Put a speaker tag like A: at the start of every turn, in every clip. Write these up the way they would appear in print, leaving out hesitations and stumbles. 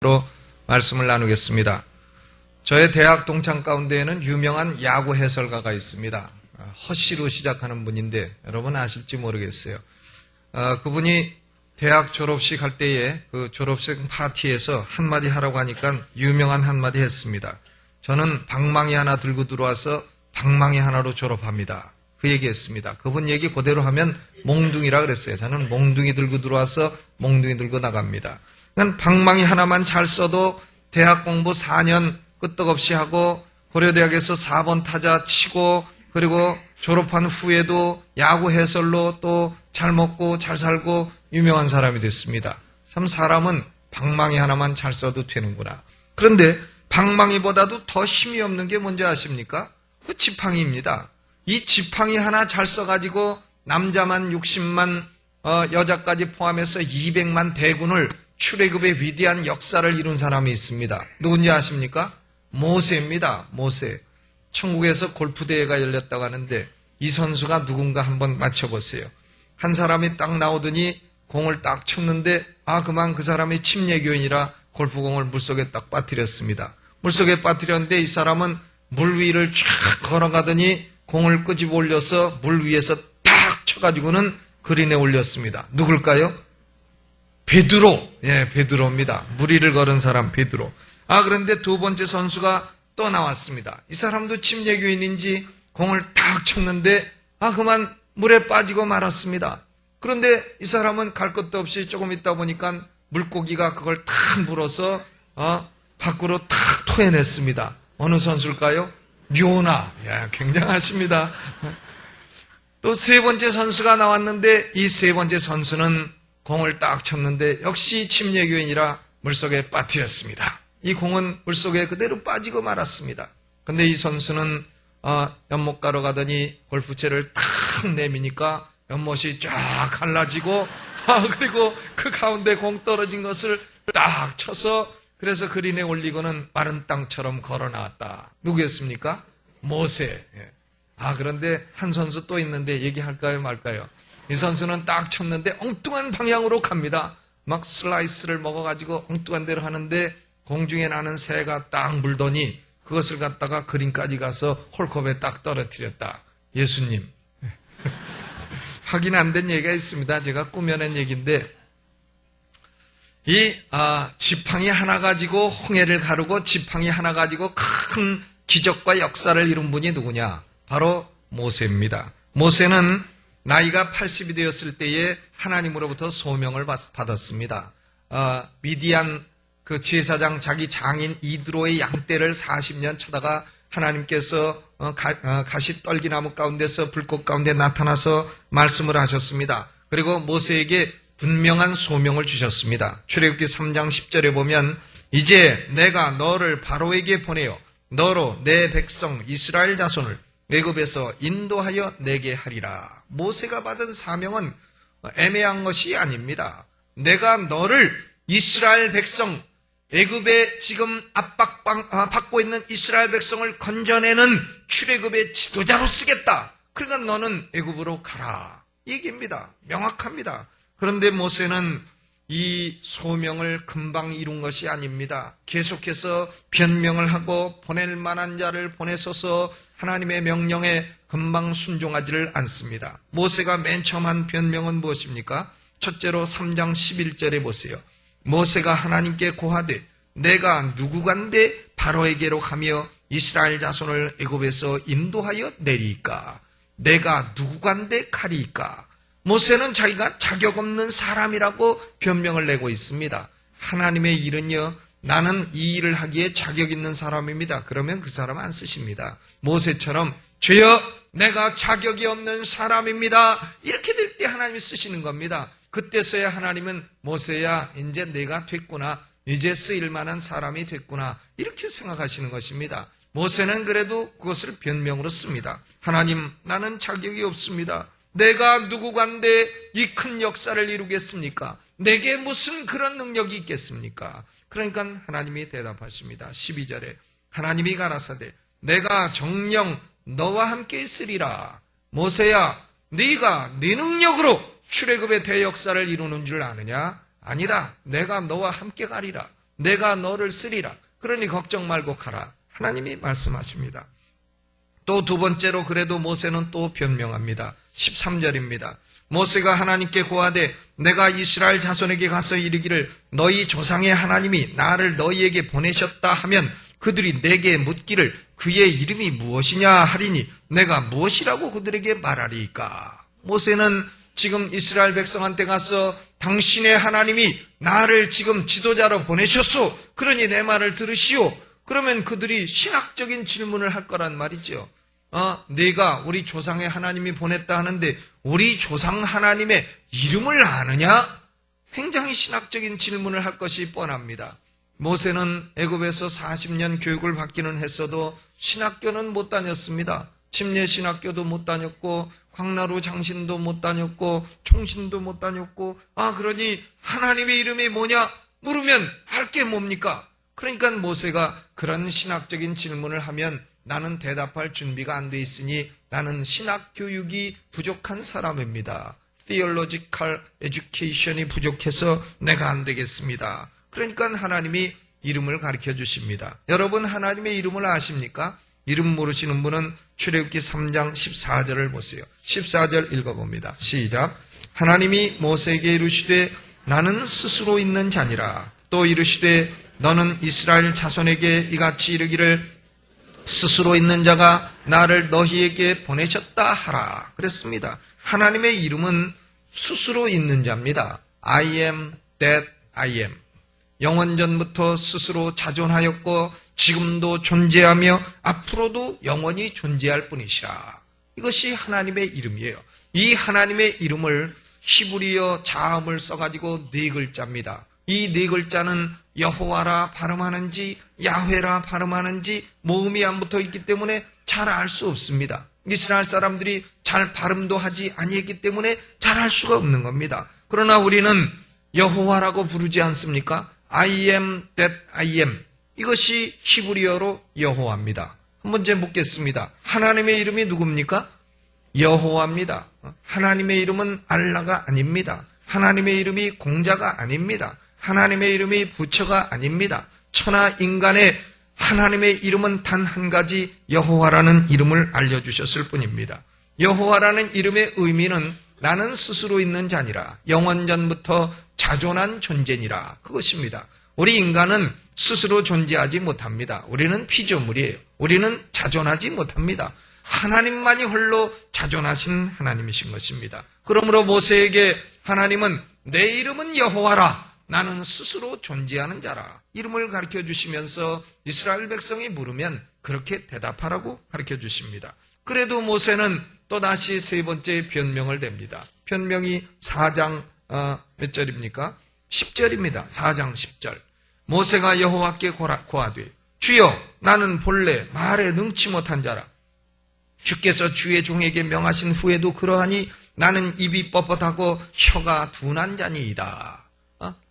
A: 로 말씀을 나누겠습니다. 저의 대학 동창 가운데에는 유명한 야구 해설가가 있습니다. 허씨로 시작하는 분인데 여러분 아실지 모르겠어요. 그분이 대학 졸업식 할 때에 그 졸업식 파티에서 한마디 하라고 하니까 유명한 한마디 했습니다. 저는 방망이 하나 들고 들어와서 방망이 하나로 졸업합니다. 그 얘기했습니다. 그분 얘기 그대로 하면 몽둥이라 그랬어요. 저는 몽둥이 들고 들어와서 몽둥이 들고 나갑니다. 난 방망이 하나만 잘 써도 대학 공부 4년 끄떡없이 하고 고려대학에서 4번 타자 치고 그리고 졸업한 후에도 야구 해설로 또 잘 먹고 잘 살고 유명한 사람이 됐습니다. 참 사람은 방망이 하나만 잘 써도 되는구나. 그런데 방망이보다도 더 힘이 없는 게 뭔지 아십니까? 그 지팡이입니다. 이 지팡이 하나 잘 써가지고 남자만 60만 여자까지 포함해서 200만 대군을 출애굽의 위대한 역사를 이룬 사람이 있습니다. 누군지 아십니까? 모세입니다. 모세. 천국에서 골프대회가 열렸다고 하는데 이 선수가 누군가 한번 맞춰보세요. 한 사람이 딱 나오더니 공을 딱 쳤는데 그만 그 사람이 침례교인이라 골프공을 물속에 딱 빠뜨렸습니다. 물속에 빠뜨렸는데 이 사람은 물 위를 쫙 걸어가더니 공을 끄집어 올려서 물 위에서 딱 쳐가지고는 그린에 올렸습니다. 누굴까요? 베드로. 베드로입니다. 물 위를 걸은 사람 베드로. 그런데 두 번째 선수가 또 나왔습니다. 이 사람도 침례교인인지 공을 딱 쳤는데 그만 물에 빠지고 말았습니다. 그런데 이 사람은 갈 것도 없이 조금 있다 보니까 물고기가 그걸 탁 물어서 밖으로 탁 토해냈습니다. 어느 선수일까요? 요나. 굉장하십니다. 또 세 번째 선수가 나왔는데 이 세 번째 선수는 공을 딱 쳤는데 역시 침례교인이라 물속에 빠뜨렸습니다. 이 공은 물속에 그대로 빠지고 말았습니다. 근데 이 선수는 연못가로 가더니 골프채를 탁 내미니까 연못이 쫙 갈라지고 그리고 그 가운데 공 떨어진 것을 딱 쳐서 그래서 그린에 올리고는 마른 땅처럼 걸어 나왔다. 누구였습니까? 모세. 그런데 한 선수 또 있는데 얘기할까요 말까요? 이 선수는 딱 쳤는데 엉뚱한 방향으로 갑니다. 막 슬라이스를 먹어가지고 엉뚱한 대로 하는데 공중에 나는 새가 딱 물더니 그것을 갖다가 그린까지 가서 홀컵에 딱 떨어뜨렸다. 예수님. 확인 안 된 얘기가 있습니다. 제가 꾸며낸 얘기인데 이 지팡이 하나 가지고 홍해를 가르고 지팡이 하나 가지고 큰 기적과 역사를 이룬 분이 누구냐? 바로 모세입니다. 모세는 나이가 80이 되었을 때에 하나님으로부터 소명을 받았습니다. 미디안 그 제사장 자기 장인 이드로의 양떼를 40년 쳐다가 하나님께서 가시 떨기나무 가운데서 불꽃 가운데 나타나서 말씀을 하셨습니다. 그리고 모세에게 분명한 소명을 주셨습니다. 출애굽기 3장 10절에 보면 이제 내가 너를 바로에게 보내어 너로 내 백성 이스라엘 자손을 애굽에서 인도하여 내게 하리라. 모세가 받은 사명은 애매한 것이 아닙니다. 내가 너를 이스라엘 백성 애굽에 지금 압박받고 있는 이스라엘 백성을 건져내는 출애굽의 지도자로 쓰겠다. 그러니까 너는 애굽으로 가라. 얘기입니다. 명확합니다. 그런데 모세는 이 소명을 금방 이룬 것이 아닙니다. 계속해서 변명을 하고 보낼 만한 자를 보내소서 하나님의 명령에 금방 순종하지를 않습니다. 모세가 맨 처음 한 변명은 무엇입니까? 첫째로 3장 11절에 보세요. 모세가 하나님께 고하되 내가 누구간데 바로에게로 가며 이스라엘 자손을 애굽에서 인도하여 내리까? 내가 누구간데 가리까? 모세는 자기가 자격 없는 사람이라고 변명을 내고 있습니다. 하나님의 일은요, 나는 이 일을 하기에 자격 있는 사람입니다. 그러면 그 사람 안 쓰십니다. 모세처럼 주여 내가 자격이 없는 사람입니다. 이렇게 될 때 하나님이 쓰시는 겁니다. 그때서야 하나님은 모세야 이제 내가 됐구나. 이제 쓰일 만한 사람이 됐구나. 이렇게 생각하시는 것입니다. 모세는 그래도 그것을 변명으로 씁니다. 하나님 나는 자격이 없습니다. 내가 누구간데 이 큰 역사를 이루겠습니까? 내게 무슨 그런 능력이 있겠습니까? 그러니까 하나님이 대답하십니다. 12절에 하나님이 가라사대 내가 정녕 너와 함께 있으리라. 모세야 네가 네 능력으로 출애굽의 대역사를 이루는 줄 아느냐? 아니다. 내가 너와 함께 가리라. 내가 너를 쓰리라. 그러니 걱정 말고 가라. 하나님이 말씀하십니다. 또 두 번째로 그래도 모세는 또 변명합니다. 13절입니다. 모세가 하나님께 고하되 내가 이스라엘 자손에게 가서 이르기를 너희 조상의 하나님이 나를 너희에게 보내셨다 하면 그들이 내게 묻기를 그의 이름이 무엇이냐 하리니 내가 무엇이라고 그들에게 말하리이까. 모세는 지금 이스라엘 백성한테 가서 당신의 하나님이 나를 지금 지도자로 보내셨소. 그러니 내 말을 들으시오. 그러면 그들이 신학적인 질문을 할 거란 말이죠. 네가 우리 조상의 하나님이 보냈다 하는데 우리 조상 하나님의 이름을 아느냐? 굉장히 신학적인 질문을 할 것이 뻔합니다. 모세는 애굽에서 40년 교육을 받기는 했어도 신학교는 못 다녔습니다. 침례 신학교도 못 다녔고 광나루 장신도 못 다녔고 총신도 못 다녔고 그러니 하나님의 이름이 뭐냐 물으면 할 게 뭡니까? 그러니까 모세가 그런 신학적인 질문을 하면 나는 대답할 준비가 안 돼 있으니 나는 신학 교육이 부족한 사람입니다. Theological education이 부족해서 내가 안 되겠습니다. 그러니까 하나님이 이름을 가르쳐 주십니다. 여러분 하나님의 이름을 아십니까? 이름 모르시는 분은 출애굽기 3장 14절을 보세요. 14절 읽어봅니다. 시작. 하나님이 모세에게 이르시되 나는 스스로 있는 자니라. 또 이르시되 너는 이스라엘 자손에게 이같이 이르기를 스스로 있는 자가 나를 너희에게 보내셨다 하라. 그랬습니다. 하나님의 이름은 스스로 있는 자입니다. I am that I am. 영원전부터 스스로 자존하였고 지금도 존재하며 앞으로도 영원히 존재할 뿐이시라. 이것이 하나님의 이름이에요. 이 하나님의 이름을 히브리어 자음을 써가지고 네 글자입니다. 이 네 글자는 여호와라 발음하는지 야훼라 발음하는지 모음이 안 붙어 있기 때문에 잘 알 수 없습니다. 이스라엘 사람들이 잘 발음도 하지 아니했기 때문에 잘 알 수가 없는 겁니다. 그러나 우리는 여호와라고 부르지 않습니까? I am that I am. 이것이 히브리어로 여호와입니다. 한 번째 묻겠습니다. 하나님의 이름이 누굽니까? 여호와입니다. 하나님의 이름은 알라가 아닙니다. 하나님의 이름이 공자가 아닙니다. 하나님의 이름이 부처가 아닙니다. 천하 인간의 하나님의 이름은 단 한 가지 여호와라는 이름을 알려주셨을 뿐입니다. 여호와라는 이름의 의미는 나는 스스로 있는 자니라. 영원전부터 자존한 존재니라. 그것입니다. 우리 인간은 스스로 존재하지 못합니다. 우리는 피조물이에요. 우리는 자존하지 못합니다. 하나님만이 홀로 자존하신 하나님이신 것입니다. 그러므로 모세에게 하나님은 내 이름은 여호와라. 나는 스스로 존재하는 자라. 이름을 가르쳐 주시면서 이스라엘 백성이 물으면 그렇게 대답하라고 가르쳐 주십니다. 그래도 모세는 또다시 세 번째 변명을 댑니다. 변명이 4장 몇 절입니까? 10절입니다. 4장 10절. 모세가 여호와께 고하되 주여 나는 본래 말에 능치 못한 자라. 주께서 주의 종에게 명하신 후에도 그러하니 나는 입이 뻣뻣하고 혀가 둔한 자니이다.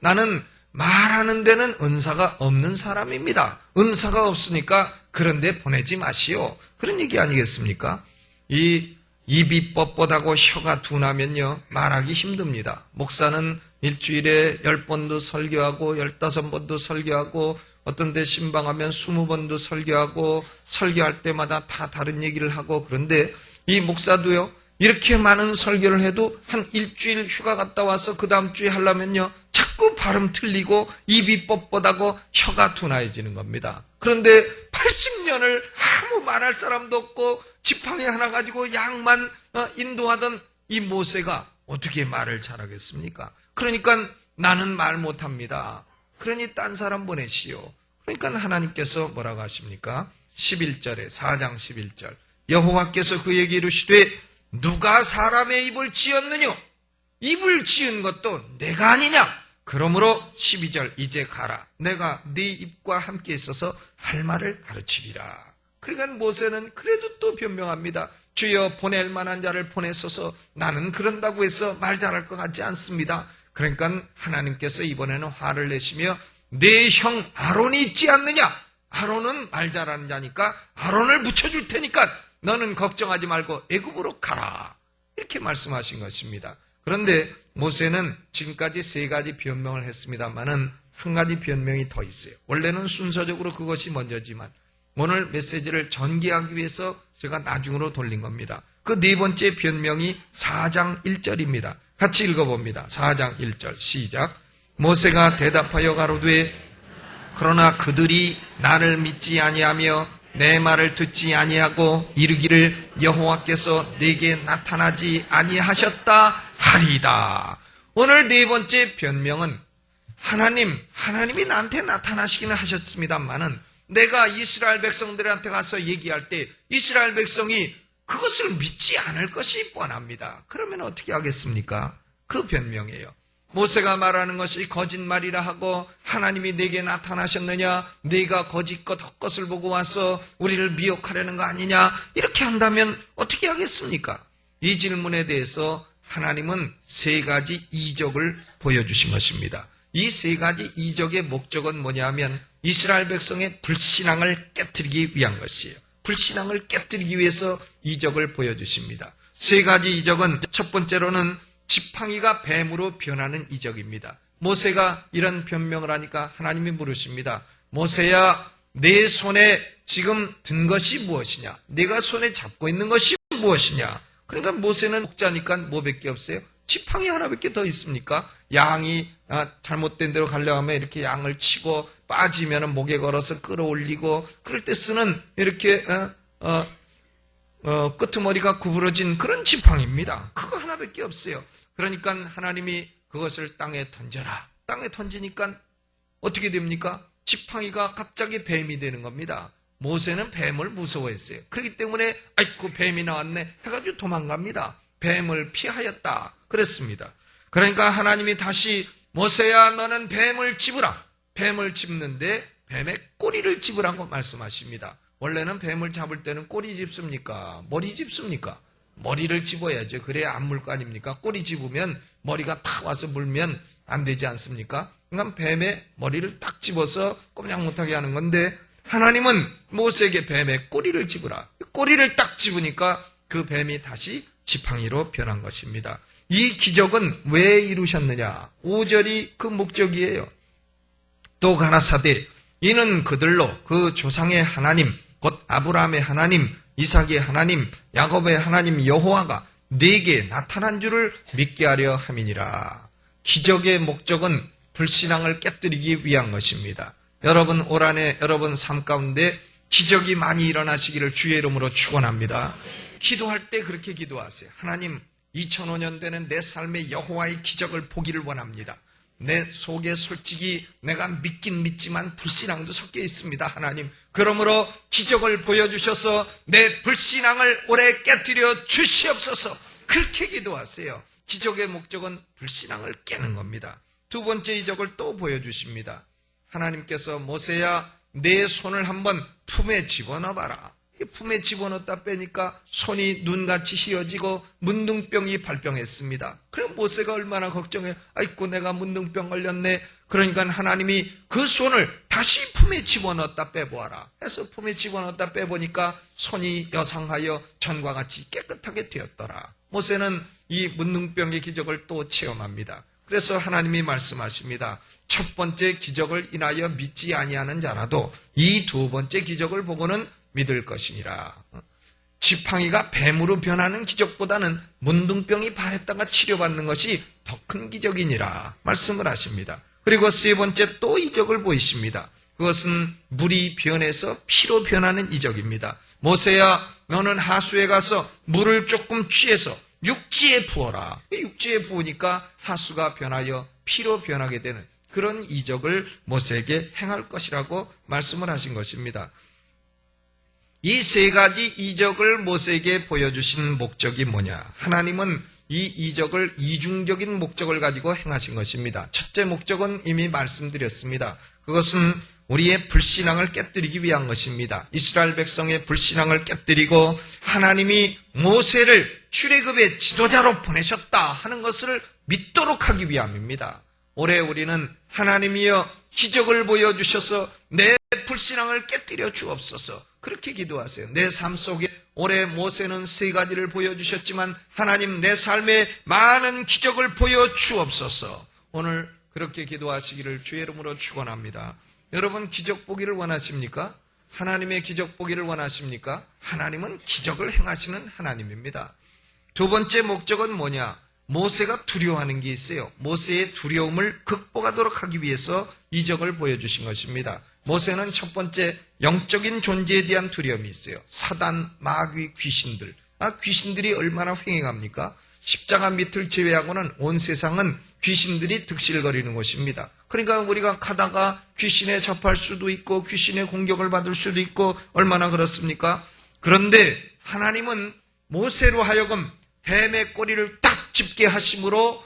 A: 나는 말하는 데는 은사가 없는 사람입니다. 은사가 없으니까 그런데 보내지 마시오. 그런 얘기 아니겠습니까? 이 입이 뻣뻣하고 혀가 둔하면요 말하기 힘듭니다. 목사는 일주일에 10번도 설교하고 15번도 설교하고 어떤 데 신방하면 20번도 설교하고 설교할 때마다 다 다른 얘기를 하고 그런데 이 목사도요 이렇게 많은 설교를 해도 한 일주일 휴가 갔다 와서 그 다음 주에 하려면요 자꾸 발음 틀리고 입이 뻣뻣하고 혀가 둔해지는 겁니다. 그런데 80년을 아무 말할 사람도 없고 지팡이 하나 가지고 양만 인도하던 이 모세가 어떻게 말을 잘하겠습니까? 그러니까 나는 말 못합니다. 그러니 딴 사람 보내시오. 그러니까 하나님께서 뭐라고 하십니까? 11절에 4장 11절 여호와께서 그에게 이르시되 누가 사람의 입을 지었느냐? 입을 지은 것도 내가 아니냐? 그러므로 12절 이제 가라. 내가 네 입과 함께 있어서 할 말을 가르치리라. 그러니까 모세는 그래도 또 변명합니다. 주여 보낼 만한 자를 보내소서. 나는 그런다고 해서 말 잘할 것 같지 않습니다. 그러니까 하나님께서 이번에는 화를 내시며 내 형 아론이 있지 않느냐? 아론은 말 잘하는 자니까 아론을 붙여줄 테니까 너는 걱정하지 말고 애굽으로 가라. 이렇게 말씀하신 것입니다. 그런데 모세는 지금까지 세 가지 변명을 했습니다마는 한 가지 변명이 더 있어요. 원래는 순서적으로 그것이 먼저지만 오늘 메시지를 전개하기 위해서 제가 나중으로 돌린 겁니다. 그 네 번째 변명이 4장 1절입니다. 같이 읽어봅니다. 4장 1절 시작. 모세가 대답하여 가로되 그러나 그들이 나를 믿지 아니하며 내 말을 듣지 아니하고 이르기를 여호와께서 내게 나타나지 아니하셨다 하리이다. 오늘 네 번째 변명은 하나님이 나한테 나타나시기는 하셨습니다만은 내가 이스라엘 백성들한테 가서 얘기할 때 이스라엘 백성이 그것을 믿지 않을 것이 뻔합니다. 그러면 어떻게 하겠습니까? 그 변명이에요. 모세가 말하는 것이 거짓말이라 하고 하나님이 내게 나타나셨느냐, 네가 거짓것 헛것을 보고 와서 우리를 미혹하려는 거 아니냐, 이렇게 한다면 어떻게 하겠습니까? 이 질문에 대해서 하나님은 세 가지 이적을 보여주신 것입니다. 이 세 가지 이적의 목적은 뭐냐면 이스라엘 백성의 불신앙을 깨뜨리기 위한 것이에요. 불신앙을 깨뜨리기 위해서 이적을 보여주십니다. 세 가지 이적은 첫 번째로는 지팡이가 뱀으로 변하는 이적입니다. 모세가 이런 변명을 하니까 하나님이 물으십니다. 모세야, 내 손에 지금 든 것이 무엇이냐? 내가 손에 잡고 있는 것이 무엇이냐? 그러니까 모세는 목자니까 뭐밖에 없어요? 지팡이 하나밖에 더 있습니까? 양이 잘못된 대로 가려고 하면 이렇게 양을 치고 빠지면 목에 걸어서 끌어올리고 그럴 때 쓰는 이렇게 끄트머리가 구부러진 그런 지팡이입니다. 그거 하나밖에 없어요. 그러니까 하나님이 그것을 땅에 던져라. 땅에 던지니까 어떻게 됩니까? 지팡이가 갑자기 뱀이 되는 겁니다. 모세는 뱀을 무서워했어요. 그렇기 때문에 아이고 뱀이 나왔네 해가지고 도망갑니다. 뱀을 피하였다 그랬습니다. 그러니까 하나님이 다시 모세야 너는 뱀을 집으라. 뱀을 집는데 뱀의 꼬리를 집으라고 말씀하십니다. 원래는 뱀을 잡을 때는 꼬리 집습니까? 머리 집습니까? 머리를 집어야죠. 그래야 안 물 거 아닙니까? 꼬리 집으면 머리가 탁 와서 물면 안 되지 않습니까? 그러니까 뱀의 머리를 딱 집어서 꼼짝 못하게 하는 건데 하나님은 모세에게 뱀의 꼬리를 집으라. 꼬리를 딱 집으니까 그 뱀이 다시 지팡이로 변한 것입니다. 이 기적은 왜 이루셨느냐? 5절이 그 목적이에요. 또 가라사대 이는 그들로 그 조상의 하나님 곧 아브라함의 하나님 이삭의 하나님 야곱의 하나님 여호와가 네게 나타난 줄을 믿게 하려 함이니라. 기적의 목적은 불신앙을 깨뜨리기 위한 것입니다. 여러분 올 한해 여러분 삶 가운데 기적이 많이 일어나시기를 주의 이름으로 축원합니다. 기도할 때 그렇게 기도하세요. 하나님 2005년 되는 내 삶의 여호와의 기적을 보기를 원합니다. 내 속에 솔직히 내가 믿긴 믿지만 불신앙도 섞여 있습니다. 하나님 그러므로 기적을 보여주셔서 내 불신앙을 오래 깨뜨려 주시옵소서. 그렇게 기도하세요. 기적의 목적은 불신앙을 깨는 겁니다. 두 번째 이적을 또 보여주십니다. 하나님께서 모세야 내 손을 한번 품에 집어넣어봐라. 품에 집어넣었다 빼니까 손이 눈같이 휘어지고 문둥병이 발병했습니다. 그럼 모세가 얼마나 걱정해. 아이고 내가 문둥병 걸렸네. 그러니까 하나님이 그 손을 다시 품에 집어넣었다 빼보아라 해서 품에 집어넣었다 빼보니까 손이 여상하여 전과 같이 깨끗하게 되었더라. 모세는 이 문둥병의 기적을 또 체험합니다. 그래서 하나님이 말씀하십니다. 첫 번째 기적을 인하여 믿지 아니하는 자라도 이 두 번째 기적을 보고는 믿을 것이니라. 지팡이가 뱀으로 변하는 기적보다는 문둥병이 발했다가 치료받는 것이 더 큰 기적이니라 말씀을 하십니다. 그리고 세 번째 또 이적을 보이십니다. 그것은 물이 변해서 피로 변하는 이적입니다. 모세야 너는 하수에 가서 물을 조금 취해서 육지에 부어라. 육지에 부으니까 하수가 변하여 피로 변하게 되는 그런 이적을 모세에게 행할 것이라고 말씀을 하신 것입니다. 이 세 가지 이적을 모세에게 보여주신 목적이 뭐냐? 하나님은 이 이적을 이중적인 목적을 가지고 행하신 것입니다. 첫째 목적은 이미 말씀드렸습니다. 그것은 우리의 불신앙을 깨뜨리기 위한 것입니다. 이스라엘 백성의 불신앙을 깨뜨리고 하나님이 모세를 출애굽의 지도자로 보내셨다 하는 것을 믿도록 하기 위함입니다. 올해 우리는 하나님이여 기적을 보여주셔서 내 불신앙을 깨뜨려 주옵소서. 그렇게 기도하세요. 내 삶 속에 올해 모세는 세 가지를 보여주셨지만 하나님 내 삶에 많은 기적을 보여주옵소서. 오늘 그렇게 기도하시기를 주의 이름으로 축원합니다. 여러분 기적 보기를 원하십니까? 하나님의 기적 보기를 원하십니까? 하나님은 기적을 행하시는 하나님입니다. 두 번째 목적은 뭐냐? 모세가 두려워하는 게 있어요. 모세의 두려움을 극복하도록 하기 위해서 이적을 보여주신 것입니다. 모세는 첫 번째 영적인 존재에 대한 두려움이 있어요. 사단, 마귀, 귀신들. 귀신들이 얼마나 횡행합니까? 십자가 밑을 제외하고는 온 세상은 귀신들이 득실거리는 곳입니다. 그러니까 우리가 가다가 귀신에 접할 수도 있고 귀신의 공격을 받을 수도 있고 얼마나 그렇습니까? 그런데 하나님은 모세로 하여금 뱀의 꼬리를 딱 짚게 하심으로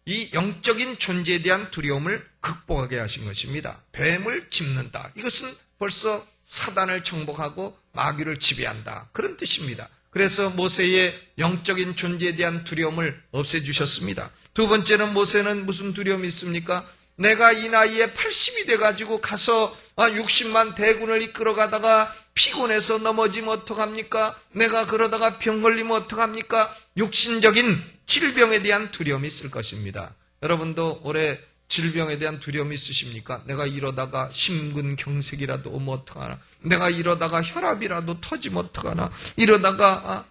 A: 이 영적인 존재에 대한 두려움을 극복하게 하신 것입니다. 뱀을 짚는다. 이것은 벌써 사단을 정복하고 마귀를 지배한다. 그런 뜻입니다. 그래서 모세의 영적인 존재에 대한 두려움을 없애주셨습니다. 두 번째는 모세는 무슨 두려움이 있습니까? 내가 이 나이에 80이 돼가지고 가서 60만 대군을 이끌어 가다가 피곤해서 넘어지면 어떡합니까? 내가 그러다가 병 걸리면 어떡합니까? 육신적인 질병에 대한 두려움이 있을 것입니다. 여러분도 올해 질병에 대한 두려움이 있으십니까? 내가 이러다가 심근경색이라도 오면 어떡하나? 내가 이러다가 혈압이라도 터지면 어떡하나? 이러다가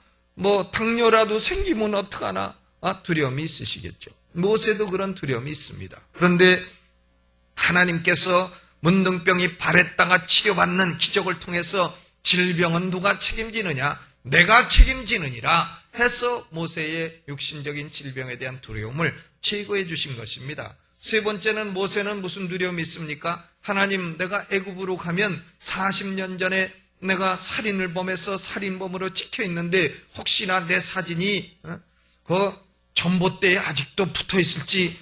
A: 당뇨라도 생기면 어떡하나? 두려움이 있으시겠죠. 모세도 그런 두려움이 있습니다. 그런데 하나님께서 문둥병이 발했다가 치료받는 기적을 통해서 질병은 누가 책임지느냐? 내가 책임지느니라 해서 모세의 육신적인 질병에 대한 두려움을 제거해 주신 것입니다. 세 번째는 모세는 무슨 두려움이 있습니까? 하나님, 내가 애굽으로 가면 40년 전에 내가 살인을 범해서 살인범으로 찍혀 있는데 혹시나 내 사진이 그 전봇대에 아직도 붙어 있을지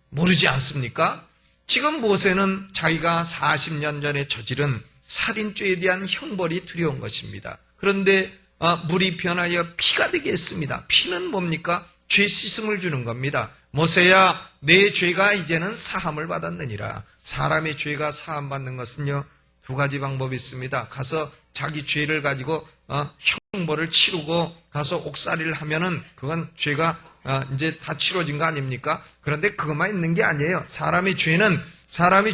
A: 모르지 않습니까? 지금 모세는 자기가 40년 전에 저지른 살인죄에 대한 형벌이 두려운 것입니다. 그런데 물이 변하여 피가 되게 했습니다. 피는 뭡니까? 죄 씻음을 주는 겁니다. 모세야, 내 죄가 이제는 사함을 받았느니라. 사람의 죄가 사함받는 것은요, 두 가지 방법이 있습니다. 가서 자기 죄를 가지고 형벌을 치르고 가서 옥살이를 하면은 그건 죄가 이제 다 치러진 거 아닙니까? 그런데 그것만 있는 게 아니에요. 사람이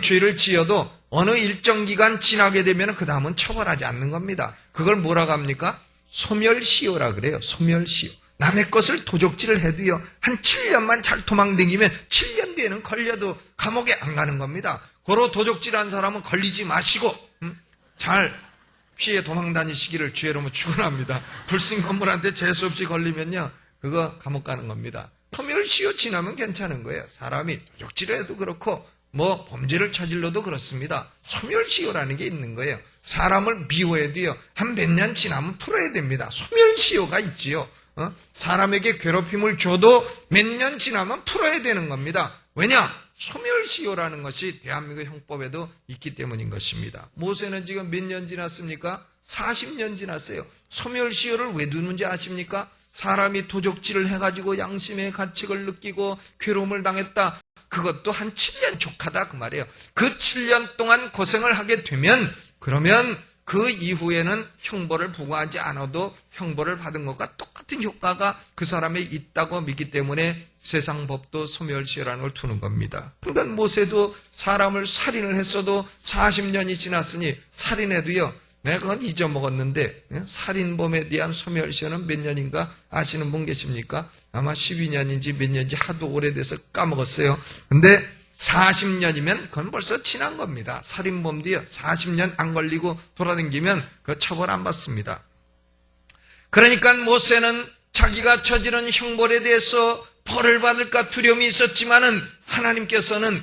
A: 죄를 지어도 어느 일정 기간 지나게 되면 그 다음은 처벌하지 않는 겁니다. 그걸 뭐라고 합니까? 소멸시효라 그래요. 소멸시효. 남의 것을 도적질을 해도요, 한 7년만 잘 도망다니면 7년 뒤에는 걸려도 감옥에 안 가는 겁니다. 고로 도적질한 사람은 걸리지 마시고 잘 피해 도망다니시기를 주의 이름으로 축원합니다. 불신 건물한테 재수없이 걸리면요, 그거 감옥 가는 겁니다. 소멸시효 지나면 괜찮은 거예요. 사람이 도적질을 해도 그렇고 범죄를 저질러도 그렇습니다. 소멸시효라는 게 있는 거예요. 사람을 미워해도요, 한 몇 년 지나면 풀어야 됩니다. 소멸시효가 있지요. 사람에게 괴롭힘을 줘도 몇 년 지나면 풀어야 되는 겁니다. 왜냐? 소멸시효라는 것이 대한민국 형법에도 있기 때문인 것입니다. 모세는 지금 몇 년 지났습니까? 40년 지났어요. 소멸시효를 왜 두는지 아십니까? 사람이 도적질을 해가지고 양심의 가책을 느끼고 괴로움을 당했다. 그것도 한 7년 족하다 그 말이에요. 그 7년 동안 고생을 하게 되면 그러면 그 이후에는 형벌을 부과하지 않아도 형벌을 받은 것과 똑같은 효과가 그 사람에 있다고 믿기 때문에 세상 법도 소멸시효라는 걸 두는 겁니다. 그러니까 모세도 사람을 살인을 했어도 40년이 지났으니 살인해도요, 내가 그건 잊어먹었는데 살인범에 대한 소멸시효는 몇 년인가 아시는 분 계십니까? 아마 12년인지 몇 년인지 하도 오래돼서 까먹었어요. 근데 40년이면 그건 벌써 지난 겁니다. 살인범도요, 40년 안 걸리고 돌아다니면 그 처벌 안 받습니다. 그러니까 모세는 자기가 저지른 형벌에 대해서 벌을 받을까 두려움이 있었지만은 하나님께서는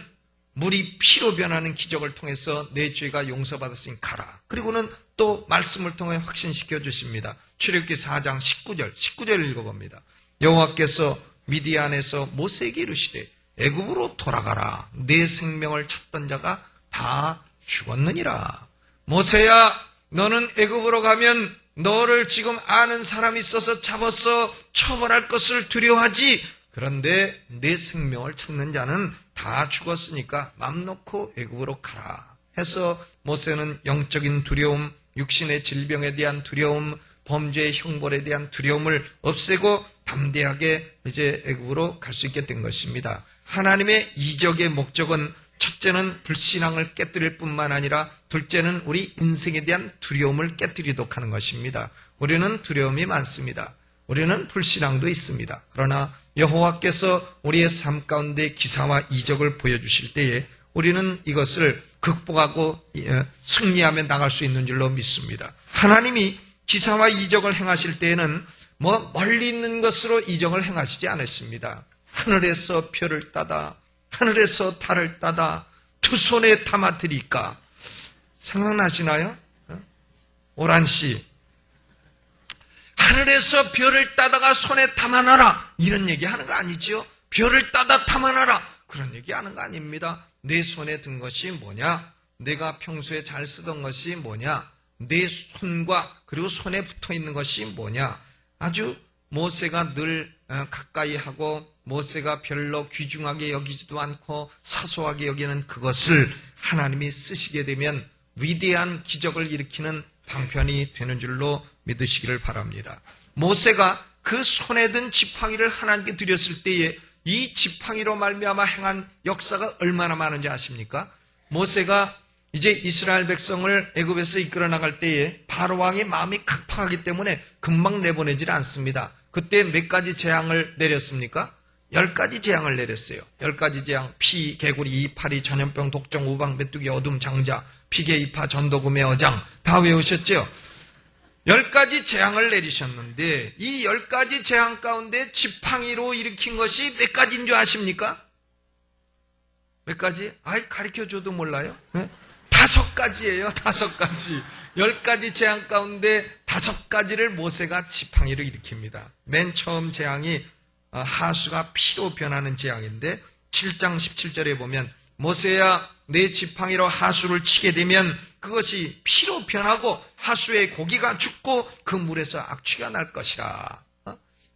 A: 물이 피로 변하는 기적을 통해서 내 죄가 용서받았으니 가라. 그리고는 또 말씀을 통해 확신시켜 주십니다. 출애굽기 4장 19절 읽어봅니다. 여호와께서 미디안에서 모세에게 이르시되 애굽으로 돌아가라. 내 생명을 찾던 자가 다 죽었느니라. 모세야, 너는 애굽으로 가면 너를 지금 아는 사람이 있어서 잡아서 처벌할 것을 두려워하지. 그런데 내 생명을 찾는 자는 다 죽었으니까 맘 놓고 애굽으로 가라 해서 모세는 영적인 두려움, 육신의 질병에 대한 두려움, 범죄의 형벌에 대한 두려움을 없애고 담대하게 이제 애굽으로 갈 수 있게 된 것입니다. 하나님의 이적의 목적은 첫째는 불신앙을 깨뜨릴 뿐만 아니라 둘째는 우리 인생에 대한 두려움을 깨뜨리도록 하는 것입니다. 우리는 두려움이 많습니다. 우리는 불신앙도 있습니다. 그러나 여호와께서 우리의 삶 가운데 기사와 이적을 보여주실 때에 우리는 이것을 극복하고 승리하며 나갈 수 있는 줄로 믿습니다. 하나님이 기사와 이적을 행하실 때에는 멀리 있는 것으로 이적을 행하시지 않으십니다. 하늘에서 별을 따다 하늘에서 달을 따다 두 손에 담아드리까. 생각나시나요? 오란씨, 하늘에서 별을 따다가 손에 담아놔라 이런 얘기 하는 거 아니죠? 별을 따다 담아놔라 그런 얘기 하는 거 아닙니다. 내 손에 든 것이 뭐냐? 내가 평소에 잘 쓰던 것이 뭐냐? 내 손과 그리고 손에 붙어 있는 것이 뭐냐? 아주 모세가 늘 가까이 하고 모세가 별로 귀중하게 여기지도 않고 사소하게 여기는 그것을 하나님이 쓰시게 되면 위대한 기적을 일으키는 방편이 되는 줄로 믿으시기를 바랍니다. 모세가 그 손에 든 지팡이를 하나님께 드렸을 때에 이 지팡이로 말미암아 행한 역사가 얼마나 많은지 아십니까? 모세가 이제 이스라엘 백성을 애굽에서 이끌어 나갈 때에 바로 왕의 마음이 각박하기 때문에 금방 내보내질 않습니다. 그때 몇 가지 재앙을 내렸습니까? 10가지 재앙을 내렸어요. 10가지 재앙, 피, 개구리, 이파리, 전염병, 독종, 우방, 메뚜기, 어둠, 장자, 피개, 이파, 전도금의 어장 다 외우셨죠? 10가지 재앙을 내리셨는데 이 10가지 재앙 가운데 지팡이로 일으킨 것이 몇 가지인 줄 아십니까? 몇 가지? 가르쳐줘도 몰라요? 네? 5가지예요. 5가지. 10가지 재앙 가운데 5가지를 모세가 지팡이로 일으킵니다. 맨 처음 재앙이 하수가 피로 변하는 재앙인데 7장 17절에 보면 모세야 내 지팡이로 하수를 치게 되면 그것이 피로 변하고 하수의 고기가 죽고 그 물에서 악취가 날 것이라.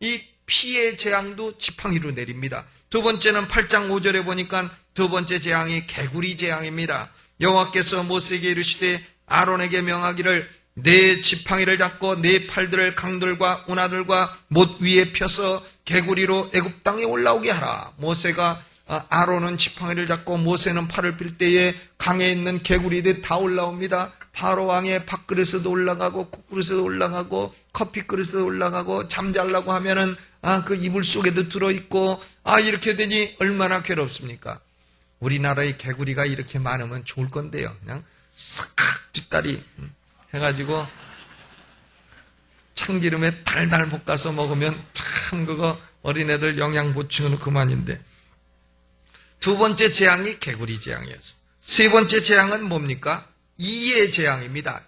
A: 이 피의 재앙도 지팡이로 내립니다. 두 번째는 8장 5절에 보니까 두 번째 재앙이 개구리 재앙입니다. 여호와께서 모세에게 이르시되 아론에게 명하기를 내 지팡이를 잡고 내 팔들을 강들과 운하들과 못 위에 펴서 개구리로 애굽 땅에 올라오게 하라. 모세가 아론은 지팡이를 잡고 모세는 팔을 빌 때에 강에 있는 개구리들 다 올라옵니다. 바로 왕의 밥그릇에도 올라가고 국그릇에도 올라가고 커피그릇에도 올라가고 잠자려고 하면은 그 이불 속에도 들어있고 이렇게 되니 얼마나 괴롭습니까? 우리나라의 개구리가 이렇게 많으면 좋을 건데요. 그냥 싹 뒷다리 해가지고 참기름에 달달 볶아서 먹으면 참 그거 어린애들 영양 보충은 그만인데. 두 번째 재앙이 개구리 재앙이었어요. 세 번째 재앙은 뭡니까? 이의 재앙입니다.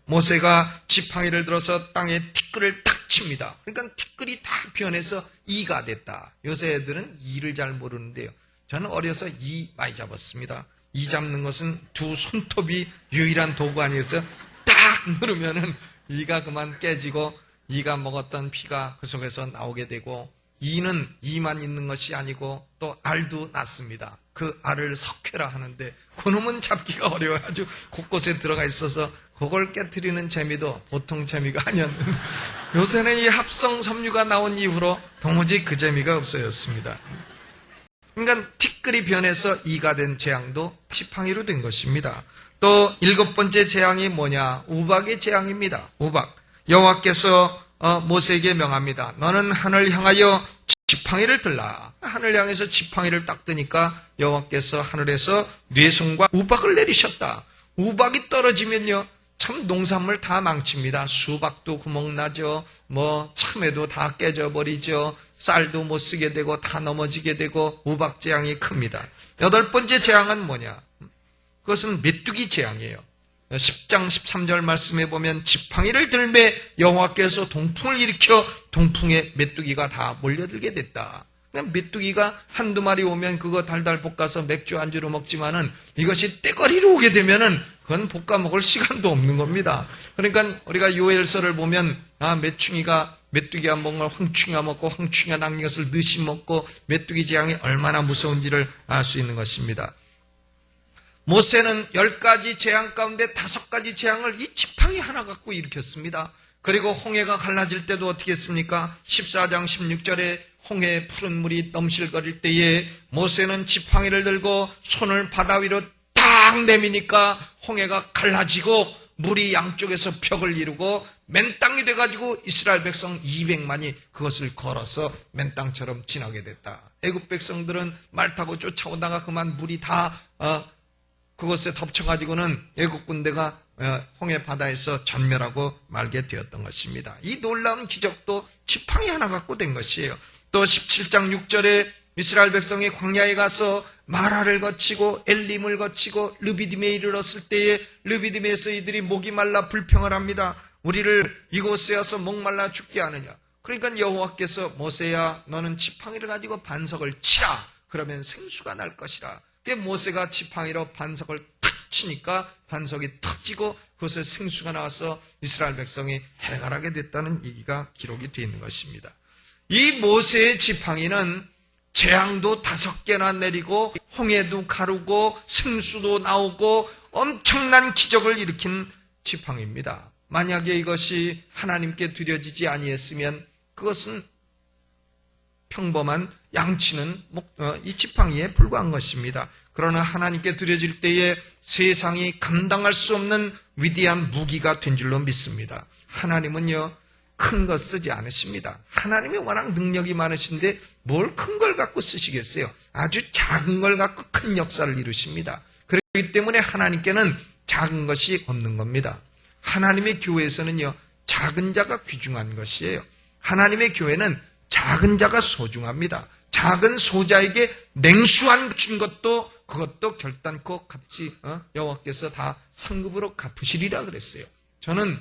A: 모세가 지팡이를 들어서 땅에 티끌을 탁 칩니다. 그러니까 티끌이 다 변해서 이가 됐다. 요새 애들은 이를 잘 모르는데요. 저는 어려서 이 많이 잡았습니다. 이 잡는 것은 두 손톱이 유일한 도구 아니겠어요? 딱 누르면은 이가 그만 깨지고 이가 먹었던 피가 그 속에서 나오게 되고 이는 이만 있는 것이 아니고 또 알도 낳습니다. 그 알을 석회라 하는데 그놈은 잡기가 어려워요. 아주 곳곳에 들어가 있어서 그걸 깨트리는 재미도 보통 재미가 아니었는데 요새는 이 합성 섬유가 나온 이후로 도무지 그 재미가 없어졌습니다. 그러니까 티끌이 변해서 이가 된 재앙도 지팡이로 된 것입니다. 또 7번째 재앙이 뭐냐? 우박의 재앙입니다. 우박. 여호와께서 모세에게 명합니다. 너는 하늘을 향하여 지팡이를 들라. 하늘 향해서 지팡이를 딱 드니까 여호와께서 하늘에서 뇌성과 우박을 내리셨다. 우박이 떨어지면요, 참 농산물 다 망칩니다. 수박도 구멍나죠. 참외도 다 깨져버리죠. 쌀도 못 쓰게 되고 다 넘어지게 되고 우박 재앙이 큽니다. 8번째 재앙은 뭐냐? 그것은 메뚜기 재앙이에요. 10장 13절 말씀에 보면 지팡이를 들매 여호와께서 동풍을 일으켜 동풍에 메뚜기가 다 몰려들게 됐다. 메뚜기가 한두 마리 오면 그거 달달 볶아서 맥주 안주로 먹지만은 이것이 떼거리로 오게 되면은 그건 볶아 먹을 시간도 없는 겁니다. 그러니까 우리가 요엘서를 보면 메뚜기가 먹는 황충이가 먹고 황충이가 남긴 것을 느시 먹고 메뚜기 재앙이 얼마나 무서운지를 알 수 있는 것입니다. 모세는 10가지 재앙 가운데 5가지 재앙을 이 지팡이 하나 갖고 일으켰습니다. 그리고 홍해가 갈라질 때도 어떻게 했습니까? 14장 16절에 홍해 푸른 물이 넘실거릴 때에 모세는 지팡이를 들고 손을 바다 위로 딱 내미니까 홍해가 갈라지고 물이 양쪽에서 벽을 이루고 맨 땅이 돼가지고 이스라엘 백성 200만이 그것을 걸어서 맨 땅처럼 지나게 됐다. 애굽 백성들은 말 타고 쫓아오다가 그만 물이 다 그것에 덮쳐가지고는 애국 군대가 홍해 바다에서 전멸하고 말게 되었던 것입니다. 이 놀라운 기적도 지팡이 하나 갖고 된 것이에요. 또 17장 6절에 이스라엘 백성이 광야에 가서 마라를 거치고 엘림을 거치고 르비딤에 이르렀을 때에 르비딤에서 이들이 목이 말라 불평을 합니다. 우리를 이곳에 와서 목말라 죽게 하느냐. 그러니까 여호와께서 모세야 너는 지팡이를 가지고 반석을 치라. 그러면 생수가 날 것이라. 모세가 지팡이로 반석을 탁 치니까 반석이 터지고 그것에 생수가 나와서 이스라엘 백성이 해갈하게 됐다는 얘기가 기록이 되어 있는 것입니다. 이 모세의 지팡이는 재앙도 5개나 내리고 홍해도 가르고 생수도 나오고 엄청난 기적을 일으킨 지팡이입니다. 만약에 이것이 하나님께 드려지지 아니했으면 그것은 평범한 양치는 이 지팡이에 불과한 것입니다. 그러나 하나님께 드려질 때에 세상이 감당할 수 없는 위대한 무기가 된 줄로 믿습니다. 하나님은요 큰 거 쓰지 않으십니다. 하나님이 워낙 능력이 많으신데 뭘 큰 걸 갖고 쓰시겠어요? 아주 작은 걸 갖고 큰 역사를 이루십니다. 그렇기 때문에 하나님께는 작은 것이 없는 겁니다. 하나님의 교회에서는요 작은 자가 귀중한 것이에요. 하나님의 교회는 작은 자가 소중합니다. 작은 소자에게 냉수한 준 것도 그것도 결단코 갚지 여호와께서 다 상급으로 갚으시리라 그랬어요. 저는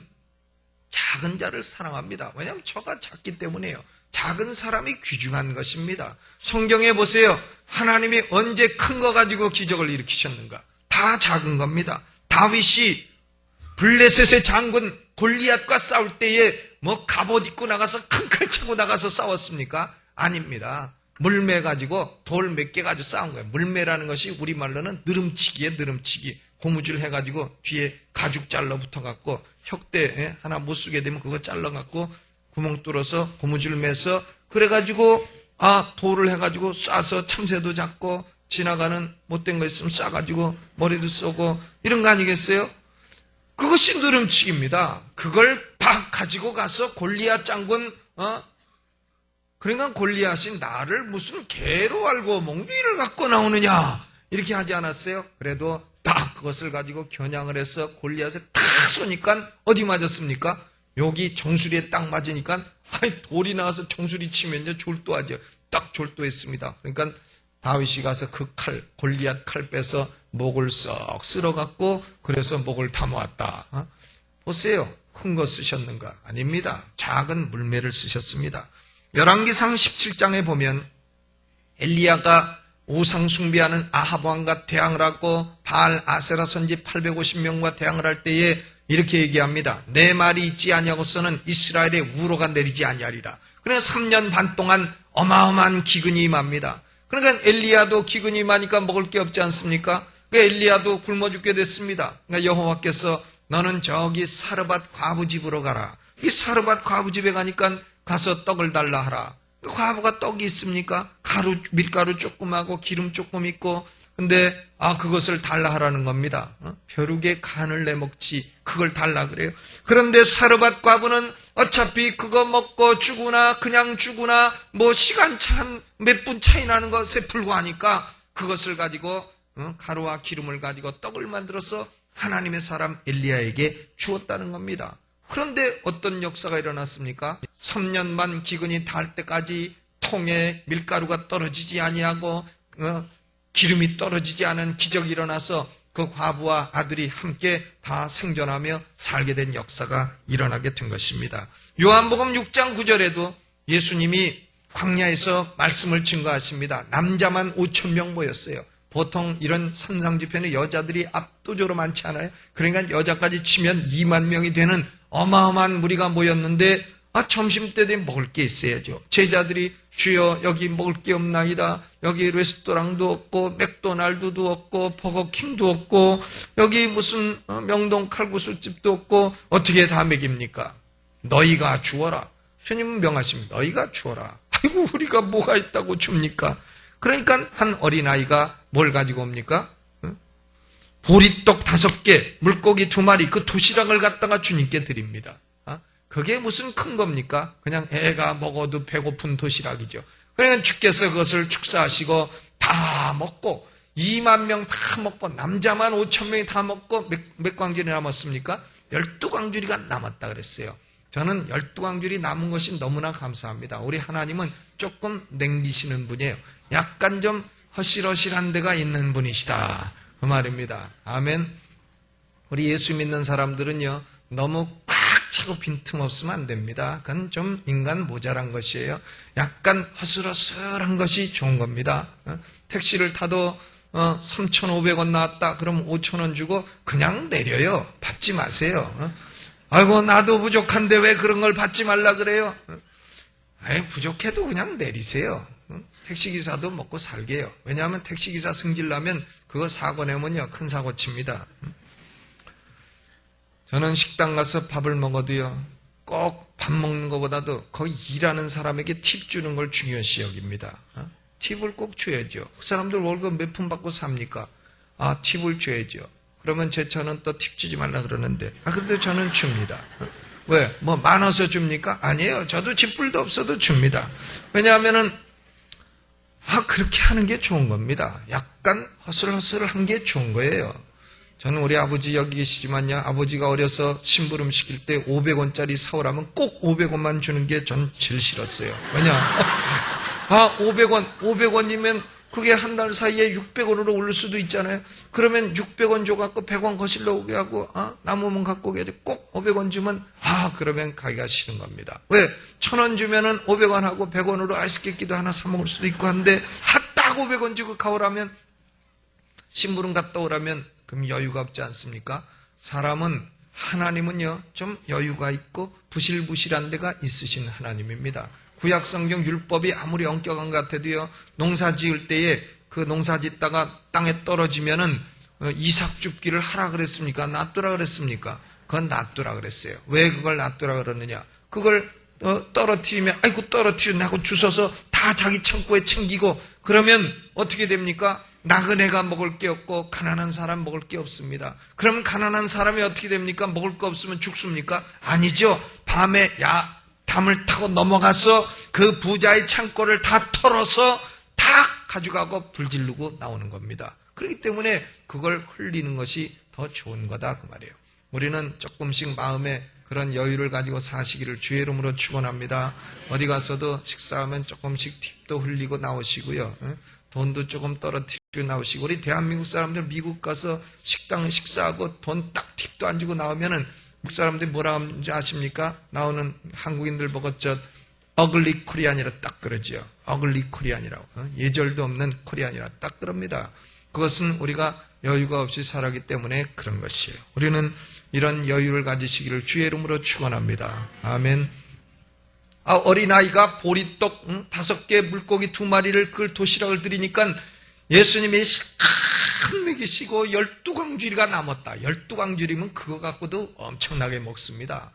A: 작은 자를 사랑합니다. 왜냐하면 저가 작기 때문에요. 작은 사람이 귀중한 것입니다. 성경에 보세요. 하나님이 언제 큰 거 가지고 기적을 일으키셨는가? 다 작은 겁니다. 다윗이 블레셋의 장군 골리앗과 싸울 때에 뭐 갑옷 입고 나가서 큰 칼 차고 나가서 싸웠습니까? 아닙니다. 물매 가지고 돌 몇 개 가지고 싸운 거예요. 물매라는 것이 우리말로는 느름치기에 느름치기. 고무줄 해가지고 뒤에 가죽 잘라 붙어갖고 혁대 하나 못 쓰게 되면 그거 잘라갖고 구멍 뚫어서 고무줄 매서 그래가지고 돌을 해가지고 쏴서 참새도 잡고 지나가는 못된 거 있으면 쏴가지고 머리도 쏘고 이런 거 아니겠어요? 그것이 느름치기입니다. 그걸 다 가지고 가서 골리앗 장군 그러니까 골리앗이 나를 무슨 개로 알고 몽둥이를 갖고 나오느냐 이렇게 하지 않았어요? 그래도 딱 그것을 가지고 겨냥을 해서 골리앗에 탁 쏘니까 어디 맞았습니까? 여기 정수리에 딱 맞으니까 돌이 나와서 정수리 치면요 졸도하죠. 딱 졸도했습니다. 그러니까 다윗이 가서 그 골리앗 칼 빼서 목을 썩 쓸어갖고 그래서 목을 다 모았다. 보세요. 큰 거 쓰셨는가? 아닙니다. 작은 물매를 쓰셨습니다. 열왕기상 17장에 보면 엘리야가 우상 숭배하는 아합 왕과 대항을 하고 바알 아세라 선지 850명과 대항을 할 때에 이렇게 얘기합니다. 내 말이 있지 아니하고서는 이스라엘의 우로가 내리지 아니하리라. 그래서 3년 반 동안 어마어마한 기근이 임합니다. 그러니까 엘리야도 기근이 임하니까 먹을 게 없지 않습니까? 그러니까 엘리야도 굶어 죽게 됐습니다. 그러니까 여호와께서 너는 저기 사르밧 과부 집으로 가라. 이 사르밧 과부 집에 가니까 가서 떡을 달라 하라. 과부가 떡이 있습니까? 밀가루 조금 하고 기름 조금 있고 근데 그것을 달라 하라는 겁니다. 벼룩에 간을 내먹지 그걸 달라 그래요. 그런데 사르밧 과부는 어차피 그거 먹고 죽으나 그냥 죽으나 뭐 시간차 한 몇 분 차이 나는 것에 불과하니까 그것을 가지고 가루와 기름을 가지고 떡을 만들어서 하나님의 사람 엘리야에게 주었다는 겁니다. 그런데 어떤 역사가 일어났습니까? 3년만 기근이 닿을 때까지 통에 밀가루가 떨어지지 아니하고 기름이 떨어지지 않은 기적이 일어나서 그 과부와 아들이 함께 다 생존하며 살게 된 역사가 일어나게 된 것입니다. 요한복음 6장 9절에도 예수님이 광야에서 말씀을 증거하십니다. 남자만 5,000명 모였어요. 보통 이런 산상집회는 여자들이 압도적으로 많지 않아요? 그러니까 여자까지 치면 2만 명이 되는 어마어마한 무리가 모였는데 점심때 되면 먹을 게 있어야죠. 제자들이 주여 여기 먹을 게 없나이다. 여기 레스토랑도 없고 맥도날드도 없고 버거킹도 없고 여기 무슨 명동 칼국수집도 없고 어떻게 다 먹입니까? 너희가 주어라. 주님은 명하십니다. 너희가 주어라. 아이고 우리가 뭐가 있다고 줍니까? 그러니까 한 어린아이가 뭘 가지고 옵니까? 보리떡 5개, 물고기 2마리, 그 도시락을 갖다가 주님께 드립니다. 그게 무슨 큰 겁니까? 그냥 애가 먹어도 배고픈 도시락이죠. 그러니까 주께서 그것을 축사하시고 다 먹고 2만 명 다 먹고 남자만 5천 명이 다 먹고 몇 광줄이 남았습니까? 12광줄이가 남았다 그랬어요. 저는 12광줄이 남은 것이 너무나 감사합니다. 우리 하나님은 조금 냉기시는 분이에요. 약간 좀 허실허실한 데가 있는 분이시다. 그 말입니다. 아멘. 우리 예수 믿는 사람들은요, 너무 꽉 차고 빈틈없으면 안 됩니다. 그건 좀 인간 모자란 것이에요. 약간 허술허술한 것이 좋은 겁니다. 택시를 타도 3,500원 나왔다. 그럼 5,000원 주고 그냥 내려요. 받지 마세요. 아이고 나도 부족한데 왜 그런 걸 받지 말라 그래요? 부족해도 그냥 내리세요. 택시기사도 먹고 살게요. 왜냐하면 택시기사 승질나면 그거 사고 내면요 큰 사고 칩니다. 저는 식당 가서 밥을 먹어도요 꼭 밥 먹는 것보다도 거기 일하는 사람에게 팁 주는 걸 중요시 여깁니다. 팁을 꼭 줘야죠. 그 사람들 월급 몇 푼 받고 삽니까? 팁을 줘야죠. 그러면 제 차는 또 팁 주지 말라 그러는데 근데 저는 줍니다. 왜? 뭐 많아서 줍니까? 아니에요. 저도 쥐뿔도 없어도 줍니다. 왜냐하면은 그렇게 하는 게 좋은 겁니다. 약간 허슬허슬한 게 좋은 거예요. 저는 우리 아버지 여기 계시지만요, 아버지가 어려서 심부름 시킬 때 500원짜리 사오라면 꼭 500원만 주는 게 전 제일 싫었어요. 왜냐? 500원이면 그게 한 달 사이에 600원으로 오를 수도 있잖아요. 그러면 600원 줘갖고 100원 거실러 오게 하고, 남으면 갖고 오게 돼. 꼭 500원 주면, 그러면 가기가 싫은 겁니다. 왜? 1,000원 주면은 500원 하고 100원으로 아이스케이크도 하나 사먹을 수도 있고 한데, 딱 500원 주고 가오라면, 심부름 갔다 오라면, 그럼 여유가 없지 않습니까? 사람은, 하나님은요, 좀 여유가 있고, 부실부실한 데가 있으신 하나님입니다. 구약성경 율법이 아무리 엄격한 것 같아도요, 농사 지을 때에 그 농사 짓다가 땅에 떨어지면은 이삭 줍기를 하라 그랬습니까? 놔두라 그랬습니까? 그건 놔두라 그랬어요. 왜 그걸 놔두라 그러느냐? 그걸 떨어뜨리면, 떨어뜨리냐고 주워서 다 자기 창고에 챙기고, 그러면 어떻게 됩니까? 나그네가 먹을 게 없고, 가난한 사람 먹을 게 없습니다. 그러면 가난한 사람이 어떻게 됩니까? 먹을 거 없으면 죽습니까? 아니죠. 밤에, 담을 타고 넘어가서 그 부자의 창고를 다 털어서 탁 가져가고 불 지르고 나오는 겁니다. 그렇기 때문에 그걸 흘리는 것이 더 좋은 거다 그 말이에요. 우리는 조금씩 마음에 그런 여유를 가지고 사시기를 주의 이름으로 축원합니다. 어디 가서도 식사하면 조금씩 팁도 흘리고 나오시고요. 돈도 조금 떨어뜨리고 나오시고, 우리 대한민국 사람들 미국 가서 식당 식사하고 돈 딱 팁도 안 주고 나오면은 미국 사람들이 뭐라 하는지 아십니까? 나오는 한국인들 보고 어글리 코리안이라 딱 그러지요. 어글리 코리안이라고. 예절도 없는 코리안이라 딱 그럽니다. 그것은 우리가 여유가 없이 살았기 때문에 그런 것이에요. 우리는 이런 여유를 가지시기를 주의 이름으로 축원합니다. 아멘. 어린아이가 보리떡 5개, 물고기 2마리를 그 도시락을 드리니까 예수님이 큰 먹이시고 12광주리가 남았다. 12광주리면 그거 갖고도 엄청나게 먹습니다.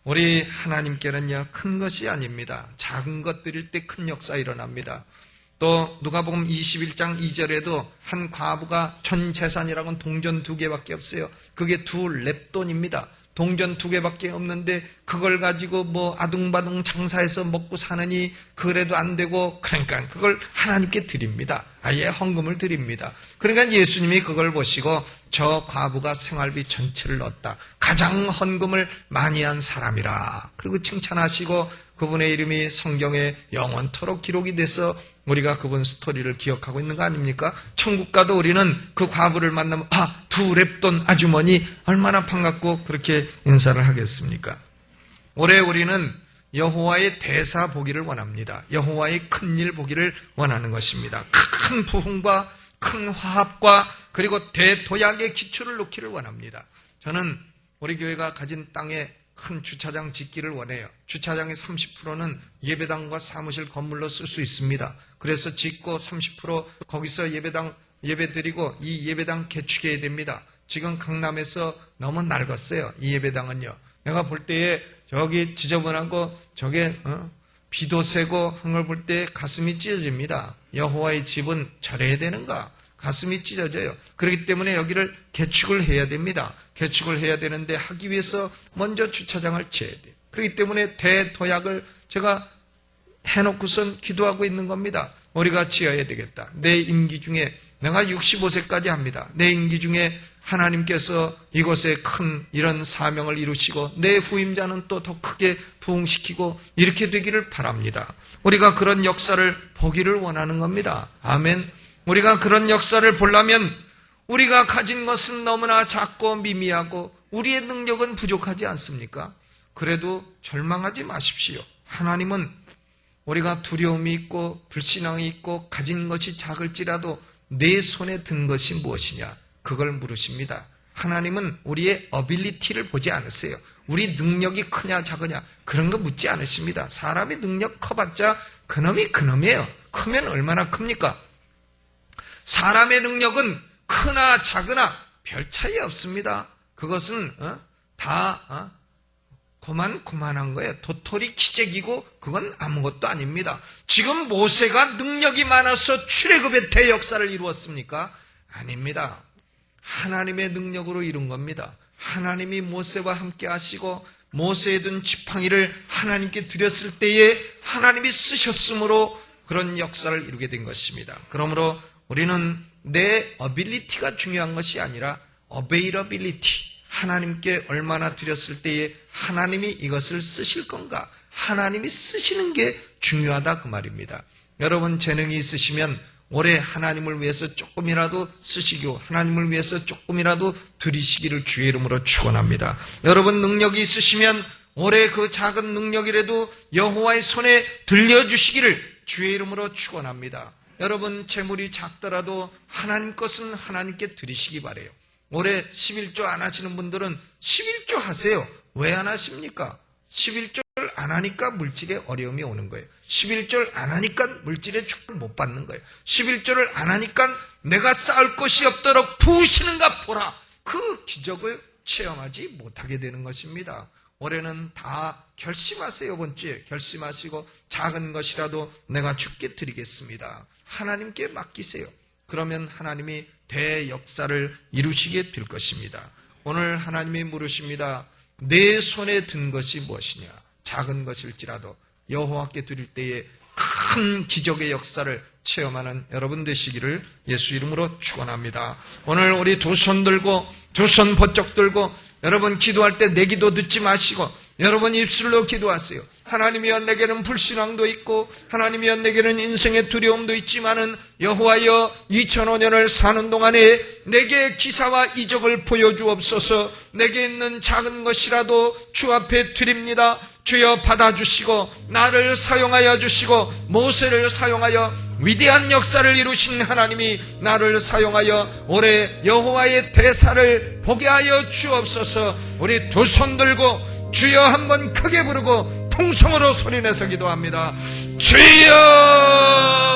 A: 우리 하나님께는요, 큰 것이 아닙니다. 작은 것 드릴 때 큰 역사 일어납니다. 또 누가복음 21장 2절에도 한 과부가 전 재산이라고는 동전 2개밖에 없어요. 그게 2렙돈입니다. 동전 2개밖에 없는데 그걸 가지고 뭐 아둥바둥 장사해서 먹고 사느니 그래도 안 되고, 그러니까 그걸 하나님께 드립니다. 아예 헌금을 드립니다. 그러니까 예수님이 그걸 보시고 저 과부가 생활비 전체를 넣었다. 가장 헌금을 많이 한 사람이라. 그리고 칭찬하시고 그분의 이름이 성경에 영원토록 기록이 돼서 우리가 그분 스토리를 기억하고 있는 거 아닙니까? 천국 가도 우리는 그 과부를 만나면 2렙돈 아주머니 얼마나 반갑고 그렇게 인사를 하겠습니까? 올해 우리는 여호와의 대사 보기를 원합니다. 여호와의 큰일 보기를 원하는 것입니다. 큰 부흥과 큰 화합과 그리고 대도약의 기초를 놓기를 원합니다. 저는 우리 교회가 가진 땅에 큰 주차장 짓기를 원해요. 주차장의 30%는 예배당과 사무실 건물로 쓸 수 있습니다. 그래서 짓고 30% 거기서 예배 드리고 이 예배당 개축해야 됩니다. 지금 강남에서 너무 낡았어요. 이 예배당은요. 내가 볼 때에 저기 지저분하고 저게 비도 새고 한 걸 볼 때 가슴이 찢어집니다. 여호와의 집은 저래야 되는가? 가슴이 찢어져요. 그렇기 때문에 여기를 개축을 해야 됩니다. 개축을 해야 되는데 하기 위해서 먼저 주차장을 지어야 돼요. 그렇기 때문에 대도약을 제가 해놓고선 기도하고 있는 겁니다. 우리가 지어야 되겠다. 내 임기 중에 내가 65세까지 합니다. 내 임기 중에 하나님께서 이곳에 큰 이런 사명을 이루시고 내 후임자는 또 더 크게 부흥시키고 이렇게 되기를 바랍니다. 우리가 그런 역사를 보기를 원하는 겁니다. 아멘. 우리가 그런 역사를 보려면 우리가 가진 것은 너무나 작고 미미하고 우리의 능력은 부족하지 않습니까? 그래도 절망하지 마십시오. 하나님은 우리가 두려움이 있고 불신앙이 있고 가진 것이 작을지라도 내 손에 든 것이 무엇이냐? 그걸 물으십니다. 하나님은 우리의 어빌리티를 보지 않으세요. 우리 능력이 크냐 작으냐 그런 거 묻지 않으십니다. 사람의 능력 커봤자 그놈이 그놈이에요. 크면 얼마나 큽니까? 사람의 능력은 크나 작으나 별 차이 없습니다. 그것은 다 고만한 거예요. 도토리 키재기고 그건 아무것도 아닙니다. 지금 모세가 능력이 많아서 출애굽의 대역사를 이루었습니까? 아닙니다. 하나님의 능력으로 이룬 겁니다. 하나님이 모세와 함께 하시고 모세에 둔 지팡이를 하나님께 드렸을 때에 하나님이 쓰셨으므로 그런 역사를 이루게 된 것입니다. 그러므로 우리는 내 어빌리티가 중요한 것이 아니라 어베이러빌리티, 하나님께 얼마나 드렸을 때에 하나님이 이것을 쓰실 건가, 하나님이 쓰시는 게 중요하다 그 말입니다. 여러분 재능이 있으시면 올해 하나님을 위해서 조금이라도 쓰시고 하나님을 위해서 조금이라도 드리시기를 주의 이름으로 축원합니다. 여러분 능력이 있으시면 올해 그 작은 능력이라도 여호와의 손에 들려주시기를 주의 이름으로 축원합니다. 여러분 재물이 작더라도 하나님 것은 하나님께 드리시기 바라요. 올해 11조 안 하시는 분들은 11조 하세요. 왜 안 하십니까? 11조를 안 하니까 물질에 어려움이 오는 거예요. 11조를 안 하니까 물질에 축복을 못 받는 거예요. 11조를 안 하니까 내가 쌓을 것이 없도록 부으시는가 보라. 그 기적을 체험하지 못하게 되는 것입니다. 올해는 다 결심하세요. 이번 주에 결심하시고 작은 것이라도 내가 주께 드리겠습니다. 하나님께 맡기세요. 그러면 하나님이 대역사를 이루시게 될 것입니다. 오늘 하나님이 물으십니다. 내 손에 든 것이 무엇이냐? 작은 것일지라도 여호와께 드릴 때에 큰 기적의 역사를 체험하는 여러분 되시기를 예수 이름으로 축원합니다. 오늘 우리 두 손 들고 두 손 번쩍 들고 여러분 기도할 때 내 기도 듣지 마시고 여러분 입술로 기도하세요. 하나님이여 내게는 불신앙도 있고 하나님이여 내게는 인생의 두려움도 있지만은 여호와여 2005년을 사는 동안에 내게 기사와 이적을 보여주옵소서. 내게 있는 작은 것이라도 주 앞에 드립니다. 주여 받아주시고 나를 사용하여 주시고 모세를 사용하여 위대한 역사를 이루신 하나님이 나를 사용하여 올해 여호와의 대사를 보게 하여 주옵소서. 우리 두 손 들고 주여 한번 크게 부르고 통성으로 소리내서 기도합니다. 주여